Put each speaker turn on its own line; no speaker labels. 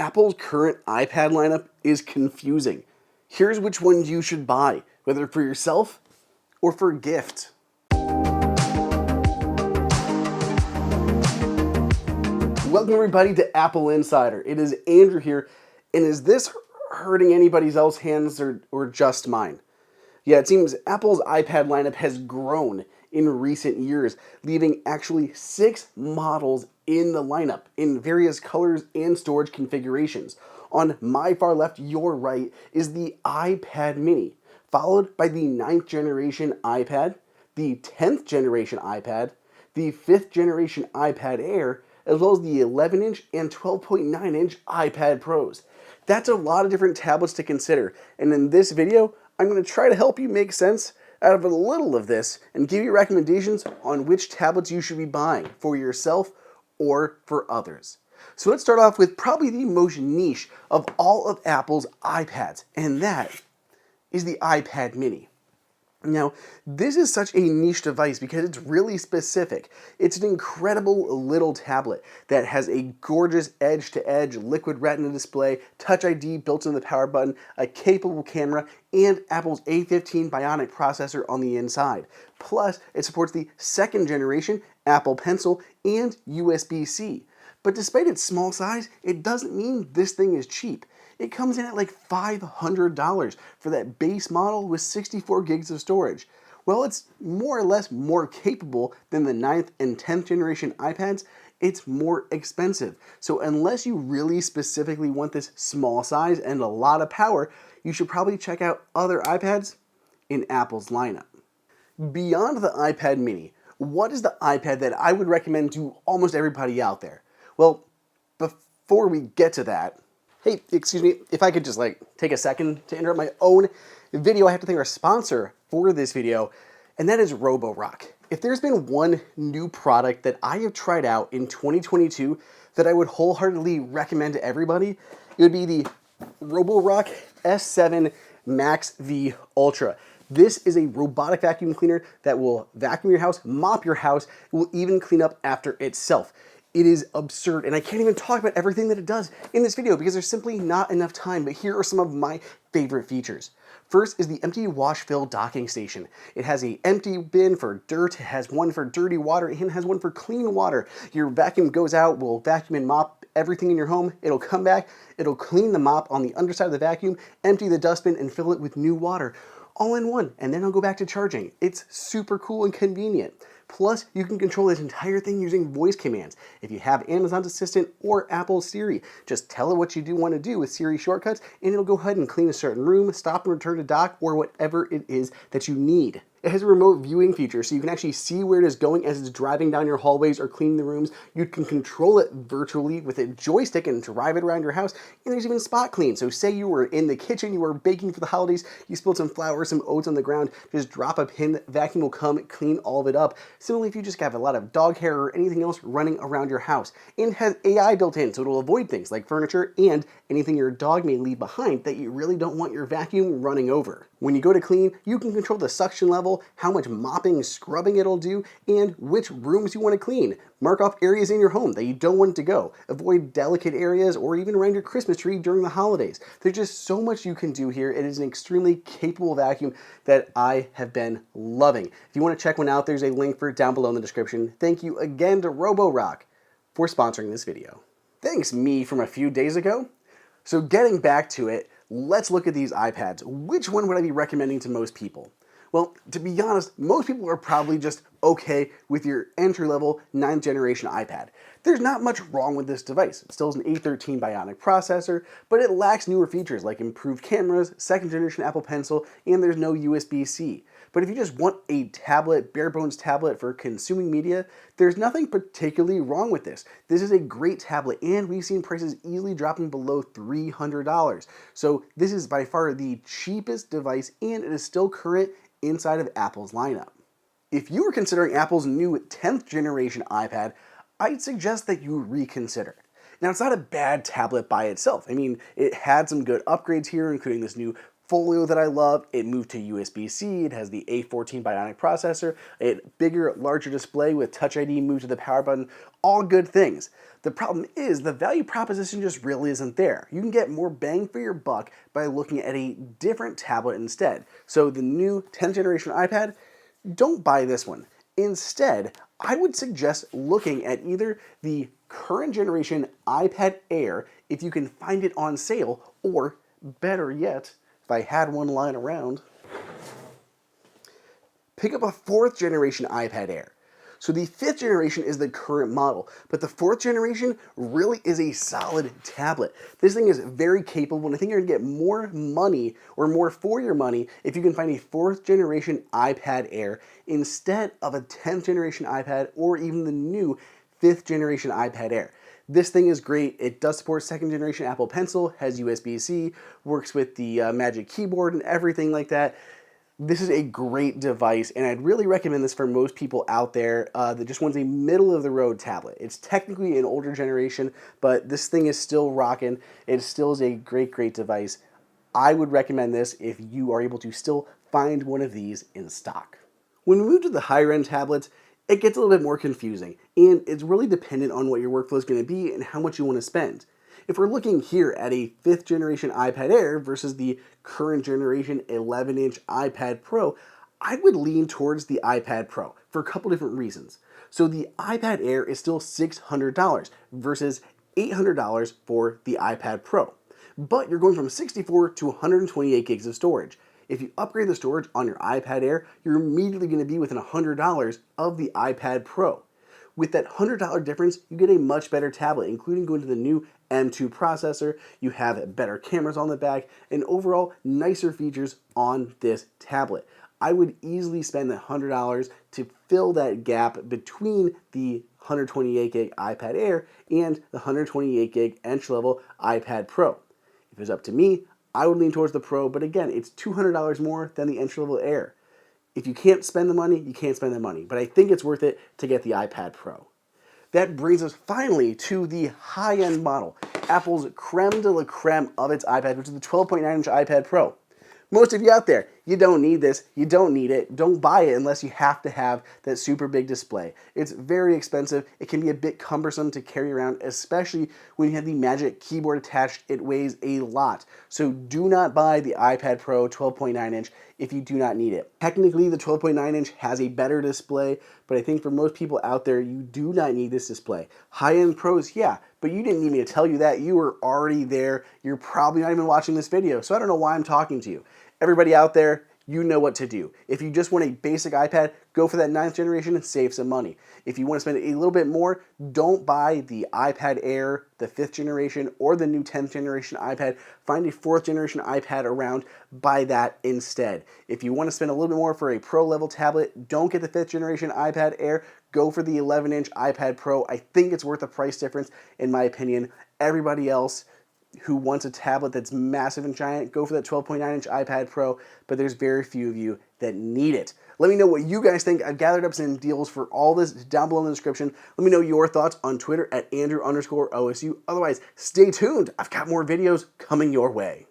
Apple's current iPad lineup is confusing. Here's which ones you should buy, whether for yourself or for a gift. Welcome everybody to Apple Insider. It is Andrew here, and is this hurting anybody else's hands or just mine? Yeah, it seems Apple's iPad lineup has grown in recent years, leaving actually 6 models in the lineup in various colors and storage configurations. On my far left, your right, is the iPad mini, followed by the 9th generation iPad, the 10th generation iPad, the 5th generation iPad Air, as well as the 11-inch and 12.9-inch iPad Pros. That's a lot of different tablets to consider, and in this video, I'm going to try to help you make sense out of a little of this and give you recommendations on which tablets you should be buying for yourself or for others. So let's start off with probably the most niche of all of Apple's iPads, and that is the iPad mini. Now, this is such a niche device because it's really specific. It's an incredible little tablet that has a gorgeous edge-to-edge liquid retina display, Touch ID built into the power button, a capable camera, and Apple's A15 Bionic processor on the inside. Plus, it supports the 2nd generation Apple Pencil and USB-C. But despite its small size, it doesn't mean this thing is cheap. It comes in at like $500 for that base model with 64 gigs of storage. Well, it's more or less more capable than the 9th and 10th generation iPads. It's more expensive. So unless you really specifically want this small size and a lot of power, you should probably check out other iPads in Apple's lineup. Beyond the iPad mini, what is the iPad that I would recommend to almost everybody out there? Well, before we get to that, hey, excuse me, if I could just take a second to interrupt my own video, I have to thank our sponsor for this video, and that is Roborock. If there's been one new product that I have tried out in 2022 that I would wholeheartedly recommend to everybody, it would be the Roborock S7 Max V Ultra. This is a robotic vacuum cleaner that will vacuum your house, mop your house, it will even clean up after itself. It is absurd, and I can't even talk about everything that it does in this video because there's simply not enough time, but here are some of my favorite features. First is the empty wash fill docking station. It has an empty bin for dirt, it has one for dirty water, and it has one for clean water. Your vacuum goes out, will vacuum and mop everything in your home, it'll come back, it'll clean the mop on the underside of the vacuum, empty the dustbin, and fill it with new water. All in one, and then I'll go back to charging. It's super cool and convenient. Plus, you can control this entire thing using voice commands. If you have Amazon's Assistant or Apple's Siri, just tell it what you do want to do with Siri shortcuts, and it'll go ahead and clean a certain room, stop and return to dock, or whatever it is that you need. It has a remote viewing feature, so you can actually see where it is going as it's driving down your hallways or cleaning the rooms. You can control it virtually with a joystick and drive it around your house. And there's even spot clean. So say you were in the kitchen, you were baking for the holidays, you spilled some flour, some oats on the ground, just drop a pin, the vacuum will come, clean all of it up. Similarly, if you just have a lot of dog hair or anything else running around your house. And it has AI built in, so it'll avoid things like furniture and anything your dog may leave behind that you really don't want your vacuum running over. When you go to clean, you can control the suction level, how much mopping and scrubbing it'll do, and which rooms you want to clean. Mark off areas in your home that you don't want to go. Avoid delicate areas or even around your Christmas tree during the holidays. There's just so much you can do here. It is an extremely capable vacuum that I have been loving. If you want to check one out, there's a link for it down below in the description. Thank you again to Roborock for sponsoring this video. Thanks, me from a few days ago. So getting back to it, let's look at these iPads. Which one would I be recommending to most people? Well, to be honest, most people are probably just okay with your entry-level 9th generation iPad. There's not much wrong with this device. It still has an A13 Bionic processor, but it lacks newer features like improved cameras, 2nd generation Apple Pencil, and there's no USB-C. But if you just want a tablet, bare bones tablet for consuming media, there's nothing particularly wrong with this. This is a great tablet, and we've seen prices easily dropping below $300. So this is by far the cheapest device, and it is still current inside of Apple's lineup. If you were considering Apple's new 10th generation iPad, I'd suggest that you reconsider. Now, it's not a bad tablet by itself. I mean, it had some good upgrades here, including this new portfolio that I love. It moved to USB-C. It has the A14 Bionic processor, a bigger, larger display with Touch ID, moved to the power button, all good things. The problem is the value proposition just really isn't there. You can get more bang for your buck by looking at a different tablet instead. So the new 10th generation iPad, don't buy this one. Instead, I would suggest looking at either the current generation iPad Air, if you can find it on sale, or better yet, if I had one lying around, pick up a 4th generation iPad Air. So the 5th generation is the current model, but the 4th generation really is a solid tablet. This thing is very capable, and I think you're gonna get more money, or more for your money, if you can find a 4th generation iPad Air instead of a 10th generation iPad, or even the new 5th generation iPad Air. This thing is great. It does support 2nd generation Apple Pencil, has USB-C, works with the Magic Keyboard and everything like that. This is a great device, and I'd really recommend this for most people out there that just wants a middle-of-the-road tablet. It's technically an older generation, but this thing is still rocking. It still is a great, great device. I would recommend this if you are able to still find one of these in stock. When we move to the higher-end tablets, it gets a little bit more confusing, and it's really dependent on what your workflow is going to be and how much you want to spend. If we're looking here at a 5th generation iPad Air versus the current generation 11-inch iPad Pro, I would lean towards the iPad Pro for a couple different reasons. So the iPad Air is still $600 versus $800 for the iPad Pro. But you're going from 64 to 128 gigs of storage. If you upgrade the storage on your iPad Air, you're immediately going to be within $100 of the iPad Pro. With that $100 difference, you get a much better tablet, including going to the new M2 processor. You have better cameras on the back, and overall nicer features on this tablet. I would easily spend that $100 to fill that gap between the 128 gig iPad Air and the 128 gig entry-level iPad Pro. If it was up to me, I would lean towards the Pro, but again, it's $200 more than the entry-level Air. If you can't spend the money, you can't spend the money, but I think it's worth it to get the iPad Pro. That brings us finally to the high-end model, Apple's creme de la creme of its iPad, which is the 12.9-inch iPad Pro. Most of you out there, you don't need this, you don't need it, don't buy it unless you have to have that super big display. It's very expensive, it can be a bit cumbersome to carry around, especially when you have the Magic Keyboard attached. It weighs a lot. So do not buy the iPad Pro 12.9-inch if you do not need it. Technically, the 12.9-inch has a better display, but I think for most people out there, you do not need this display. High-end pros, yeah, but you didn't need me to tell you that. You were already there. You're probably not even watching this video, so I don't know why I'm talking to you. Everybody out there, you know what to do. If you just want a basic iPad, go for that 9th generation and save some money. If you want to spend a little bit more, don't buy the iPad Air, the 5th generation, or the new 10th generation iPad. Find a 4th generation iPad around, buy that instead. If you want to spend a little bit more for a pro level tablet, don't get the 5th generation iPad Air, go for the 11-inch iPad Pro. I think it's worth the price difference in my opinion. Everybody else who wants a tablet that's massive and giant, go for that 12.9-inch iPad Pro, but there's very few of you that need it. Let me know what you guys think. I've gathered up some deals for all this down below in the description. Let me know your thoughts on Twitter at Andrew_OSU. Otherwise, stay tuned. I've got more videos coming your way.